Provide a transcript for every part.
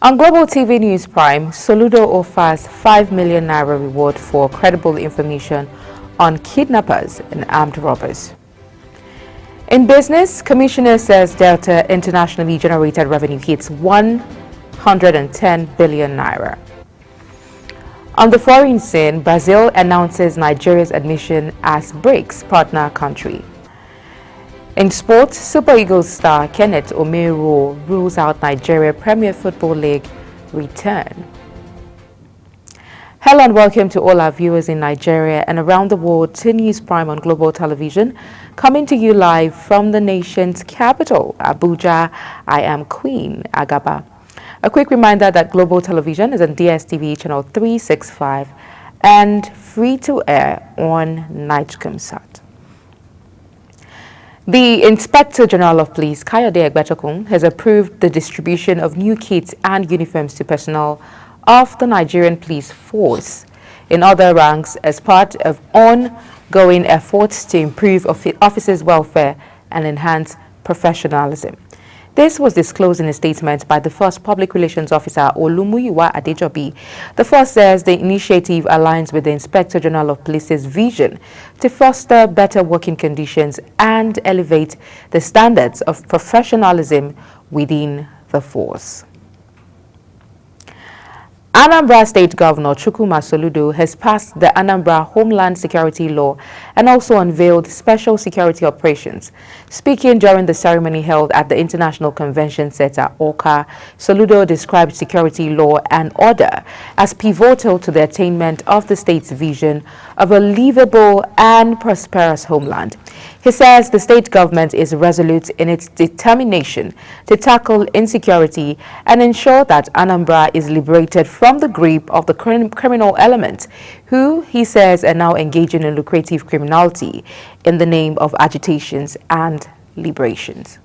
On Global TV News Prime, Soludo offers 5 million naira reward for credible information on kidnappers and armed robbers. In business, Commissioner says Delta internationally generated revenue hits 110 billion naira. On the foreign scene, Brazil announces Nigeria's admission as BRICS partner country. In sports, Super Eagles star Kenneth Omeruo rules out Nigeria Premier Football League return. Hello and welcome to all our viewers in Nigeria and around the world to News Prime on Global Television, coming to you live from the nation's capital, Abuja. I am Queen Agaba. A quick reminder that Global Television is on DSTV channel 365 and free to air on Nightcomsat. The Inspector General of Police, Kayode Egbetokun, has approved the distribution of new kits and uniforms to personnel of the Nigerian police force in other ranks as part of ongoing efforts to improve officers' welfare and enhance professionalism. This was disclosed in a statement by the first public relations officer, Olumuyiwa Adejobi. The force says the initiative aligns with the Inspector General of Police's vision to foster better working conditions and elevate the standards of professionalism within the force. Anambra State Governor Chukwuma Soludo has passed the Anambra Homeland Security Law and also unveiled special security operations. Speaking during the ceremony held at the International Convention Center, Awka, Soludo described security law and order as pivotal to the attainment of the state's vision of a livable and prosperous homeland. He says the state government is resolute in its determination to tackle insecurity and ensure that Anambra is liberated from the grip of the criminal element, who, he says, are now engaging in lucrative criminality in the name of agitations and liberations.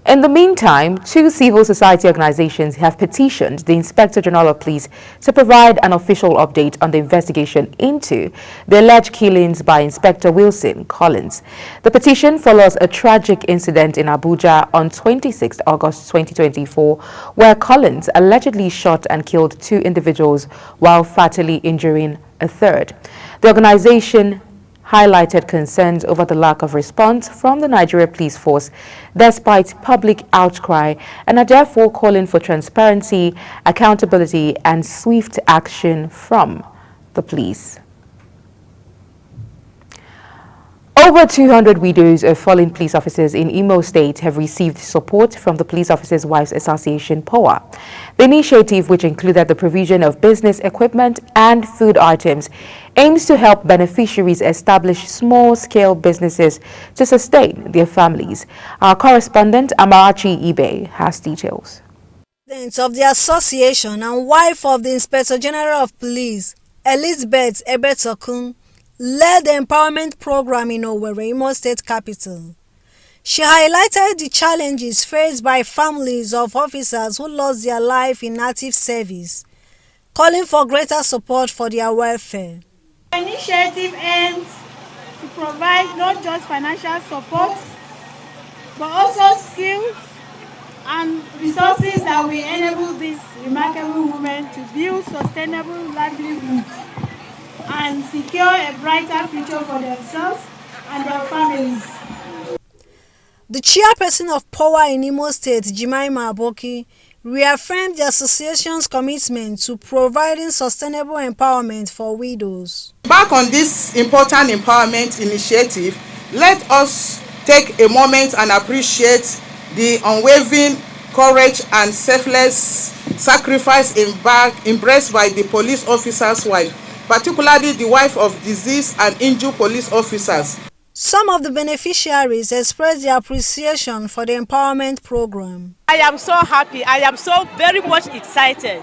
In the meantime, two civil society organizations have petitioned the Inspector General of Police to provide an official update on the investigation into the alleged killings by Inspector Wilson Collins. The petition follows a tragic incident in Abuja on 26 August 2024, where Collins allegedly shot and killed two individuals while fatally injuring a third. The organization highlighted concerns over the lack of response from the Nigeria Police Force despite public outcry and are therefore calling for transparency, accountability and swift action from the police. Over 200 widows of fallen police officers in Imo State have received support from the Police Officers' Wives Association, POA. The initiative, which included the provision of business equipment and food items, aims to help beneficiaries establish small-scale businesses to sustain their families. Our correspondent, Amarachi Ibe, has details. Of the association and wife of the Inspector General of Police, Elizabeth Egbetokun, led the empowerment program in Owerri, Imo State capital. She highlighted the challenges faced by families of officers who lost their life in active service, calling for greater support for their welfare. The initiative aims to provide not just financial support, but also skills and resources that will enable these remarkable women to build sustainable livelihoods and secure a brighter future for themselves and their families. The chairperson of POA in Imo State, Jimaima Aboki, reaffirmed the association's commitment to providing sustainable empowerment for widows. Back on this important empowerment initiative, let us take a moment and appreciate the unwavering courage and selfless sacrifice embraced by the police officer's wife, particularly the wife of deceased and injured police officers. Some of the beneficiaries expressed their appreciation for the empowerment program. I am so happy. I am so very much excited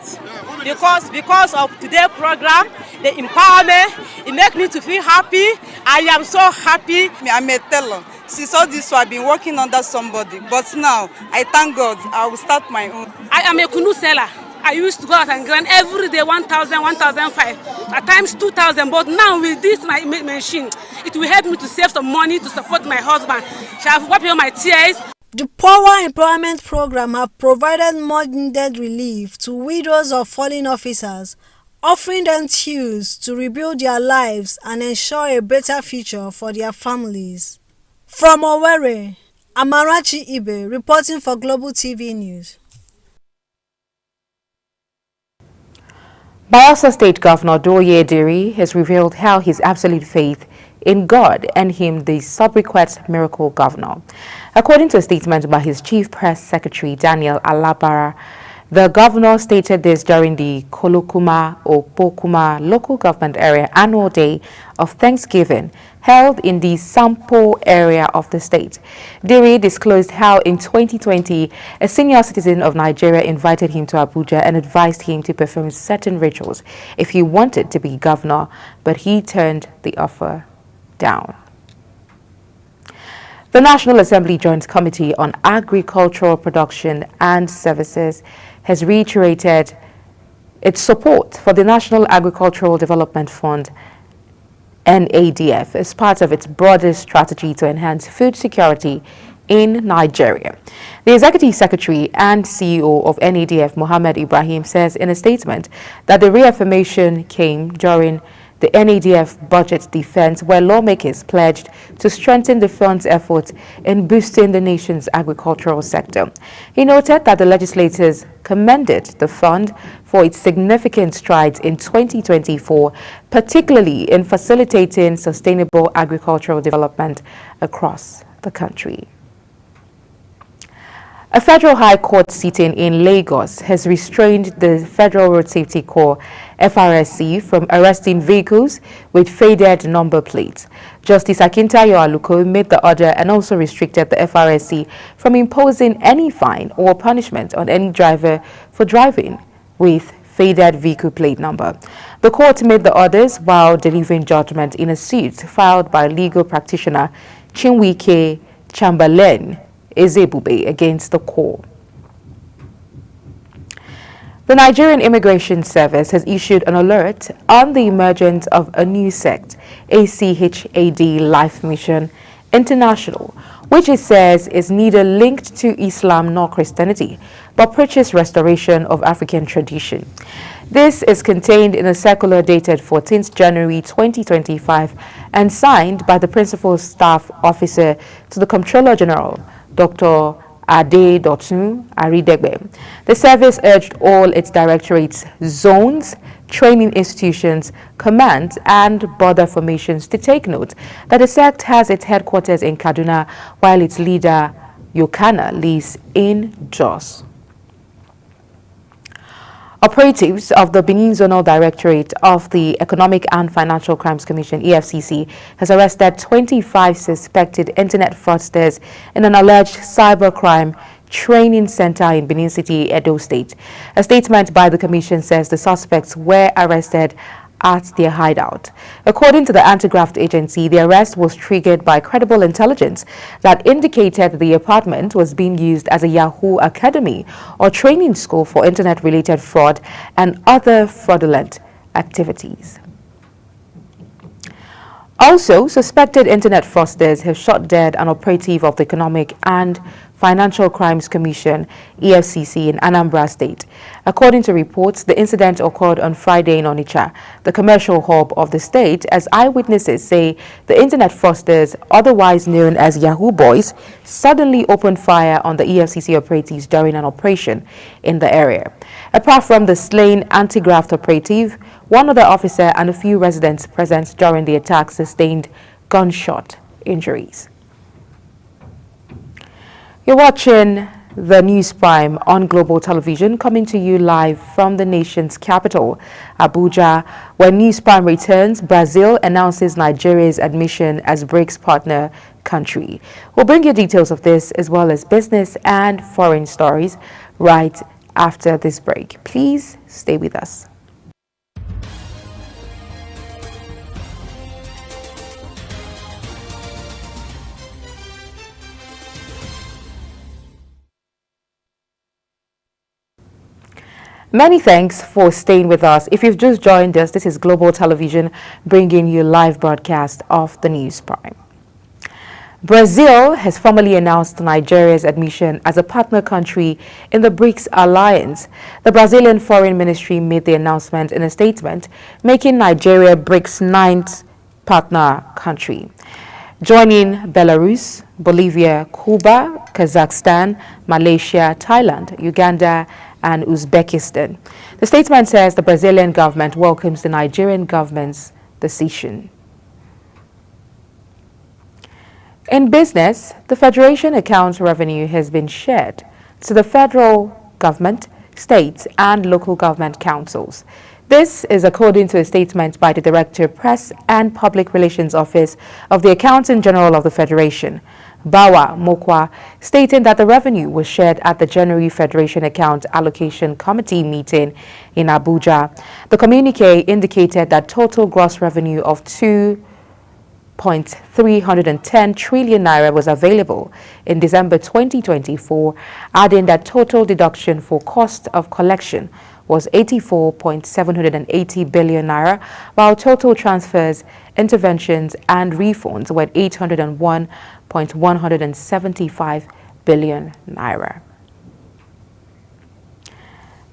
because of today's program, the empowerment. It makes me to feel happy. I am so happy. I'm a teller. Since all this, I've been working under somebody, but now I thank God I will start my own. I am a kunu seller. I used to go out and grind every day 1,000, 1,005, at times 2,000. But now with this my machine, it will help me to save some money to support my husband. Shall I wipe away my tears? The Power Empowerment Program have provided much-needed relief to widows of fallen officers, offering them tools to rebuild their lives and ensure a better future for their families. From Owerri, Amarachi Ibe reporting for Global TV News. Bayelsa State Governor Doye Diri has revealed how his absolute faith in God earned him the sobriquet Miracle Governor. According to a statement by his Chief Press Secretary Daniel Alabara, the governor stated this during the Kolokuma Opokuma Local Government Area Annual Day of Thanksgiving held in the Sampo area of the state. Diri disclosed how in 2020, a senior citizen of Nigeria invited him to Abuja and advised him to perform certain rituals if he wanted to be governor, but he turned the offer down. The National Assembly Joint Committee on Agricultural Production and Services has reiterated its support for the National Agricultural Development Fund NADF as part of its broader strategy to enhance food security in Nigeria. The Executive Secretary and CEO of NADF, Mohammed Ibrahim, says in a statement that the reaffirmation came during the NADF budget defense, where lawmakers pledged to strengthen the fund's efforts in boosting the nation's agricultural sector. He noted that the legislators commended the fund for its significant strides in 2024, particularly in facilitating sustainable agricultural development across the country. A federal high court sitting in Lagos has restrained the Federal Road Safety Corps FRSC from arresting vehicles with faded number plates. Justice Akintayo Aluko made the order and also restricted the FRSC from imposing any fine or punishment on any driver for driving with faded vehicle plate number. The court made the orders while delivering judgment in a suit filed by legal practitioner Chinwike Chamberlain Ezebube against the Corps. The Nigerian Immigration Service has issued an alert on the emergence of a new sect, ACHAD Life Mission International, which it says is neither linked to Islam nor Christianity, but preaches restoration of African tradition. This is contained in a circular dated 14th January 2025 and signed by the Principal Staff Officer to the Comptroller General, Dr. Ade Dotun Aridegbe. The service urged all its directorates, zones, training institutions, commands, and border formations to take note that the sect has its headquarters in Kaduna, while its leader, Yokana, lives in Jos. Operatives of the Benin Zonal Directorate of the Economic and Financial Crimes Commission, EFCC, has arrested 25 suspected internet fraudsters in an alleged cybercrime training center in Benin City, Edo State. A statement by the commission says the suspects were arrested at their hideout. According to the anti-graft agency, the arrest was triggered by credible intelligence that indicated the apartment was being used as a Yahoo Academy or training school for internet-related fraud and other fraudulent activities. Also, suspected internet fraudsters have shot dead an operative of the Economic and Financial Crimes Commission, EFCC, in Anambra State. According to reports, the incident occurred on Friday in Onitsha, the commercial hub of the state, as eyewitnesses say the internet fraudsters, otherwise known as Yahoo Boys, suddenly opened fire on the EFCC operatives during an operation in the area. Apart from the slain anti-graft operative, one other officer and a few residents present during the attack sustained gunshot injuries. You're watching the News Prime on Global Television, coming to you live from the nation's capital, Abuja. When News Prime returns, Brazil announces Nigeria's admission as BRICS partner country. We'll bring you details of this as well as business and foreign stories right after this break. Please stay with us. Many thanks for staying with us. If you've just joined us, this is Global Television bringing you live broadcast of the News Prime. Brazil has formally announced Nigeria's admission as a partner country in the BRICS alliance. The Brazilian Foreign Ministry made the announcement in a statement, making Nigeria BRICS' 9th partner country, joining Belarus, Bolivia, Cuba, Kazakhstan, Malaysia, Thailand, Uganda, and Uzbekistan. The statement says the Brazilian government welcomes the Nigerian government's decision. In business, the Federation account revenue has been shared to the federal government, states, and local government councils. This is according to a statement by the Director of Press and Public Relations Office of the Accountant General of the Federation, Bawa Mokwa, stating that the revenue was shared at the January Federation Account Allocation Committee meeting in Abuja. The communique indicated that total gross revenue of 2.310 trillion naira was available in December 2024, adding that total deduction for cost of collection was 84.780 billion naira, while total transfers, interventions, and refunds were 801.175 billion naira.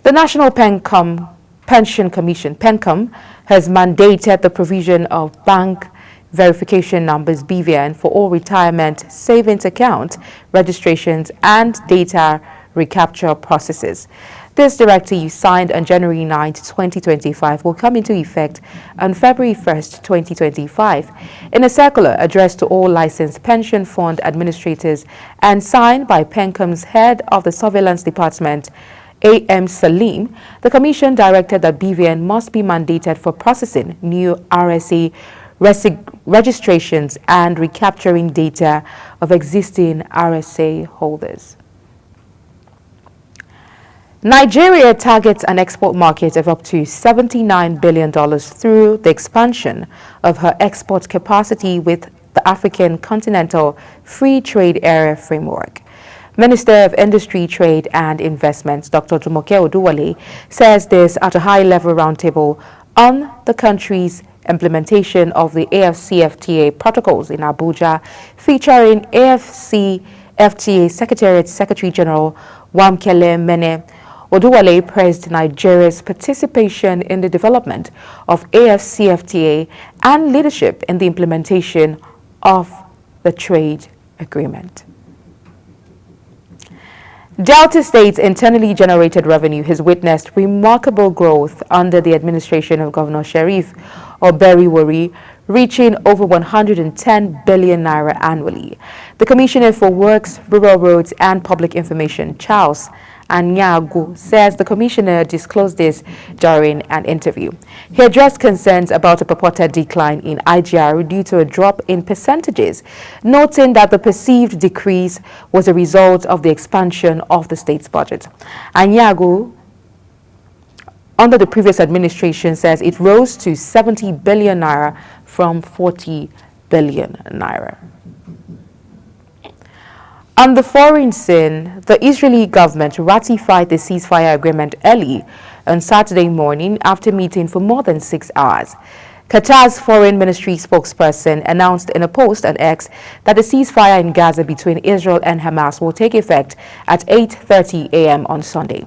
The National Pension Commission, PENCOM, has mandated the provision of bank verification numbers BVN for all retirement savings account registrations and data recapture processes. This directive, signed on January 9, 2025, will come into effect on February 1, 2025. In a circular addressed to all licensed pension fund administrators and signed by PENCOM's head of the Surveillance Department, A.M. Salim, the Commission directed that BVN must be mandated for processing new RSA registrations and recapturing data of existing RSA holders. Nigeria targets an export market of up to $79 billion through the expansion of her export capacity with the African Continental Free Trade Area Framework. Minister of Industry, Trade and Investments, Dr. Jumoke Oduwole, says this at a high-level roundtable on the country's implementation of the AFCFTA protocols in Abuja, featuring AFCFTA Secretary General Wamkele Mene. Oduwole praised Nigeria's participation in the development of AFCFTA and leadership in the implementation of the trade agreement. Delta State's internally generated revenue has witnessed remarkable growth under the administration of Governor Sheriff Oberiwori, reaching over 110 billion naira annually. The Commissioner for Works, Rural Roads and Public Information, Charles Anyagu, says the commissioner disclosed this during an interview. He addressed concerns about a purported decline in IGR due to a drop in percentages, noting that the perceived decrease was a result of the expansion of the state's budget. Anyagu, under the previous administration, says it rose to 70 billion naira from 40 billion naira. On the foreign scene, the Israeli government ratified the ceasefire agreement early on Saturday morning after meeting for more than 6 hours. Qatar's foreign ministry spokesperson announced in a post on X that the ceasefire in Gaza between Israel and Hamas will take effect at 8:30 a.m. on Sunday.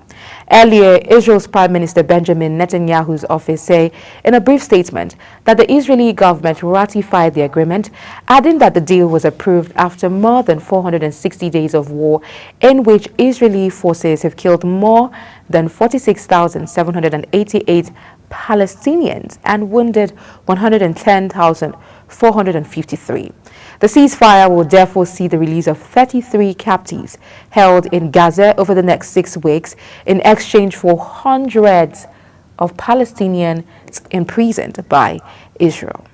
Earlier, Israel's Prime Minister Benjamin Netanyahu's office said in a brief statement that the Israeli government ratified the agreement, adding that the deal was approved after more than 460 days of war in which Israeli forces have killed more than 46,788 Palestinians and wounded 110,453. The ceasefire will therefore see the release of 33 captives held in Gaza over the next 6 weeks in exchange for hundreds of Palestinians imprisoned by Israel.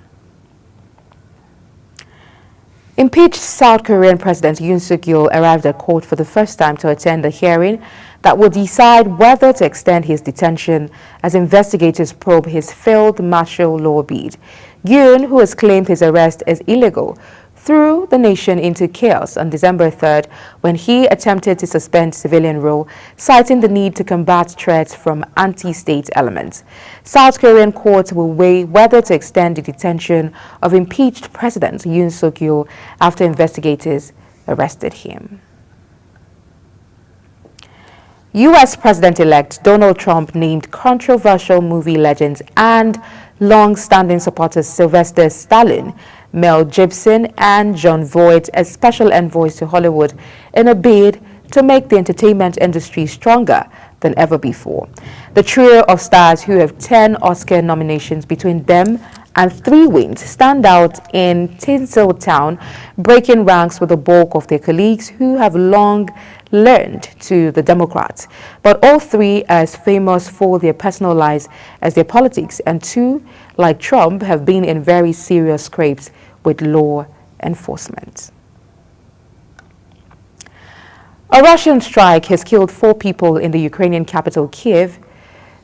Impeached South Korean President Yoon Suk-yeol arrived at court for the first time to attend a hearing that will decide whether to extend his detention as investigators probe his failed martial law bid. Yoon, who has claimed his arrest as illegal, threw the nation into chaos on December 3rd when he attempted to suspend civilian rule, citing the need to combat threats from anti-state elements. South Korean courts will weigh whether to extend the detention of impeached President Yoon Suk-yeol after investigators arrested him. U.S. President-elect Donald Trump named controversial movie legends and long-standing supporters Sylvester Stallone, Mel Gibson, and Jon Voight as special envoys to Hollywood in a bid to make the entertainment industry stronger than ever before. The trio of stars, who have 10 Oscar nominations between them and 3 wins, stand out in Tinseltown, breaking ranks with the bulk of their colleagues who have long learned to the Democrats. But all 3 are as famous for their personal lives as their politics, and 2, like Trump, have been in very serious scrapes with law enforcement. A Russian strike has killed 4 people in the Ukrainian capital, Kiev.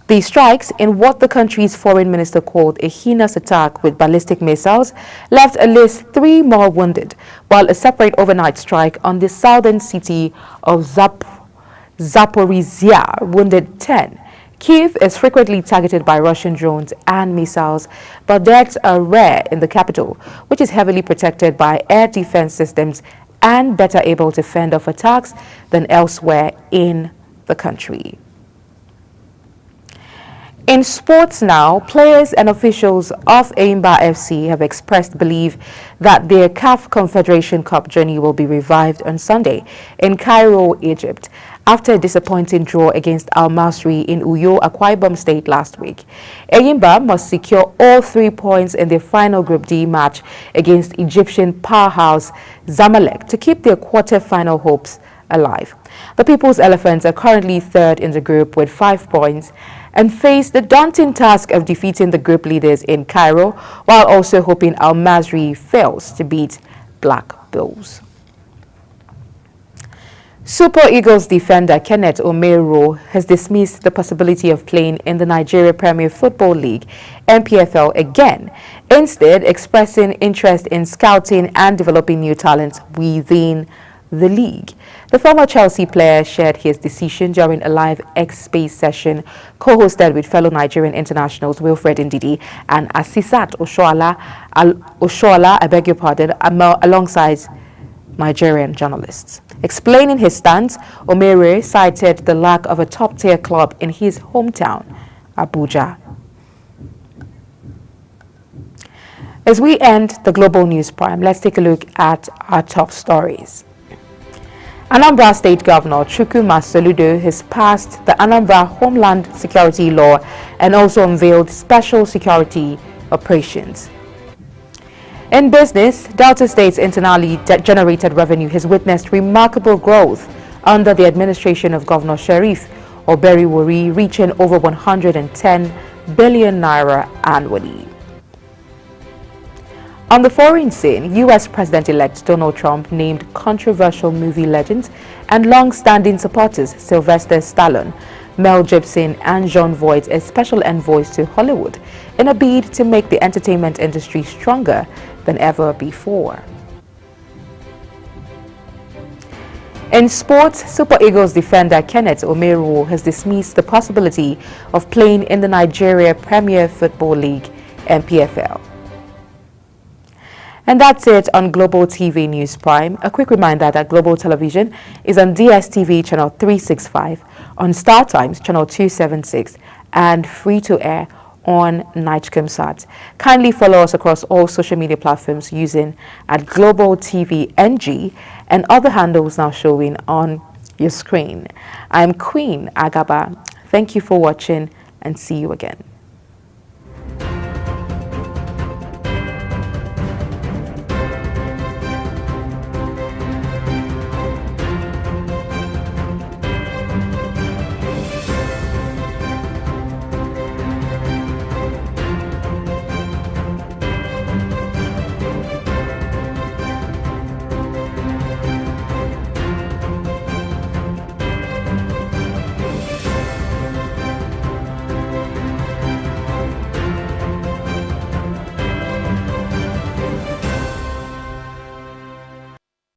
The strikes, in what the country's foreign minister called a heinous attack with ballistic missiles, left at least 3 more wounded, while a separate overnight strike on the southern city of Zaporizhia wounded 10. Kiev is frequently targeted by Russian drones and missiles, but deaths are rare in the capital, which is heavily protected by air defense systems and better able to fend off attacks than elsewhere in the country. In sports now, players and officials of Enyimba FC have expressed belief that their CAF Confederation Cup journey will be revived on Sunday in Cairo, Egypt, after a disappointing draw against Al Masry in Uyo, Akwa Ibom State last week. Enyimba must secure all 3 points in their final Group D match against Egyptian powerhouse Zamalek to keep their quarter-final hopes alive. The People's Elephants are currently 3rd in the group with 5 points and face the daunting task of defeating the group leaders in Cairo, while also hoping Al Masry fails to beat Black Bulls. Super Eagles defender Kenneth Omeruo has dismissed the possibility of playing in the Nigeria Premier Football League, NPFL, again, instead expressing interest in scouting and developing new talents within the league. The former Chelsea player shared his decision during a live X-Space session co-hosted with fellow Nigerian internationals Wilfred Ndidi and Asisat Oshoala, alongside Nigerian journalists. Explaining his stance, Omeruo cited the lack of a top-tier club in his hometown, Abuja. As we end the Global News Prime, let's take a look at our top stories. Anambra State Governor Chukwuma Soludo has passed the Anambra Homeland Security Law and also unveiled special security operations. In business, Delta State's internally generated revenue has witnessed remarkable growth under the administration of Governor Sheriff Oberiwori, reaching over 110 billion naira annually. On the foreign scene, U.S. President-elect Donald Trump named controversial movie legends and long-standing supporters Sylvester Stallone, Mel Gibson, and Jon Voight as special envoys to Hollywood in a bid to make the entertainment industry stronger than ever before. In sports, Super Eagles defender Kenneth Omeruo has dismissed the possibility of playing in the Nigeria Premier Football League, NPFL. And that's it on Global TV News Prime. A quick reminder that Global Television is on DSTV channel 365, on Star Times channel 276, and free to air on Nightcomsat. Kindly follow us across all social media platforms using at Global TV NG and other handles now showing on your screen. I'm Queen Agaba. Thank you for watching and see you again.